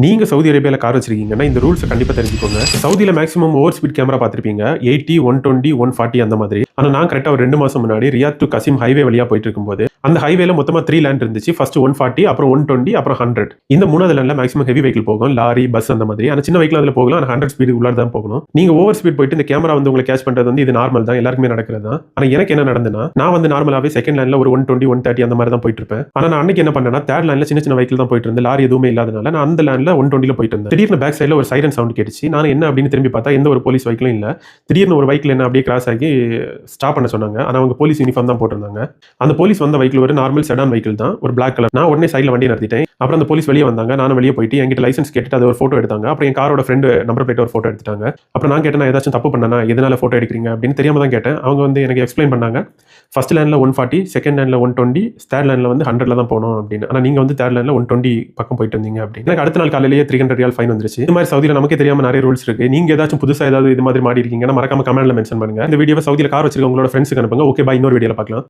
நீங்க Saudi அரேபியால car வச்சிருக்கீங்கன்னா இந்த rules கண்டிப்பா தெரிஞ்சுக்கோங்க. சவுதியில மேக்ஸிமம் ஓவர் ஸ்பீட் கேமரா பார்த்திருப்பீங்க. 80, 120, 140 அந்த மாதிரி. ஆனா நான் கரெக்ட்டா ஒரு 2 மாசம் முன்னாடி ரியாத் டு கசிம் ஹைவே வழியா போயிட்டு இருக்கும்போது அந்த ஹைவேல மொத்தமா 3 லேண்ட் இருந்துச்சு. ஃபர்ஸ்ட் 140, அப்புறம் 120, அப்புறம் 100. இந்த மூணாவது லேண்ட்ல மேக்ஸிமம் ஹெவி வெஹிக்கிள் போகும். லாரி, பஸ் அந்த மாதிரி. ஆனா சின்ன வெஹிக்கிள் அதுல போகலாம். ஆனா 100 ஸ்பீடு உள்ளார தான் போகணும். நீங்க ஓவர் ஸ்பீட் போயிட்டு இந்த கேமரா வந்து உங்களை கேட்ச் பண்றது வந்து இது நார்மல் தான். எல்லாருக்குமே நடக்கிறது தான். ஆனா எனக்கு என்ன நடந்துன்னா நான் வந்து நார்மலாவே செகண்ட் லேண்ட்ல ஒரு 120, 130 அந்த மாதிரி தான் போயிட்டு இருப்பேன். ஆனா நான் அன்னைக்கு என்ன பண்ணேன்னா தேர்ட் லேண்ட்ல சின்ன சின்ன வெஹிக்கிள் தான் போயிட்டு இருந்தேன். லாரி எதுவுமே இல்லாதனால நான் அந்த லேண்ட்ல 120ல போயிட்டு இருந்தேன். திடீர்னு பேக் சைடுல ஒரு சைரன் சவுண்ட் கேட்டுச்சு. நான் என்ன அப்படின்னு திரும்பி பார்த்தா எந்த ஒரு போலீஸ் வெஹிக்கிளும் இல்ல. திடீர்னு ஒரு வெஹிக்கிள் என்ன அப்படியே கிராஸ் ஆகி ஸ்டாப் பண்ண சொன்னாங்க. ஆனா அவங்க போலீஸ் யூனிஃபார்ம் தான் போட்டிருந்தாங்க. அந்த போலீஸ் வந்த வெஹிக்கிள் ஒரு நார்மல் செடான் வெஹிக்கிள் தான். ஒரு பிளாக் கலர். நான் உடனே சைடுல வண்டி நிறுத்திட்டேன். அப்புறம் அந்த போலீஸ் வெளியே வந்தாங்க. நானும் வெளியே போயிட்டு என்கிட்ட லைசன்ஸ் கேட்டுட்டு அது ஒரு போட்டோ எடுத்தாங்க. அப்புறம் என் காரோட ஃப்ரெண்ட் நம்பர் பிளேட் ஒரு போட்டோ எடுத்துட்டாங்க. அப்புறம் நான் கேட்டேன் நான் ஏதாச்சும் தப்பு பண்ணனா எதனால போட்டோ எடுக்கிறீங்க அப்படின்னு தெரியாம தான் கேட்டேன். அவங்க வந்து எனக்கு எக்ஸ்பிளைன் பண்ணாங்க. ஃபர்ஸ்ட் லேண்ட்ல 140, செகண்ட் லேண்ட்ல 120, தேர்ட் லேண்ட்ல வந்து 100ல தான் போகணும் அப்படின்னு. ஆனா நீங்க வந்து தேர்ட் லேண்ட்ல 120 பக்கம் போயிட்டு வந்தீங்க அப்படின்னு. எனக்கு அடுத்த நாள் காலையிலேயே 300 ரியால் ஃபைன் வந்துருச்சு. இந்த மாதிரி சவுதியில நமக்கே தெரியாம நிறைய ரூல்ஸ் இருக்கு. நீங்க ஏதாச்சும் புதுசா ஏதாவது இது மாதிரி மாடி இருக்கீங்கன்னா மறக்காம கமெண்ட்ல மென்ஷன் பண்ணுங்க. இந்த வீடியோவை சவுதியில கார் வச்சிருக்கவங்களோட ஃப்ரெண்ட்ஸ்க்கு அனுப்புங்க. ஓகே பை, இன்னொரு வீடியோல பார்க்கலாம்.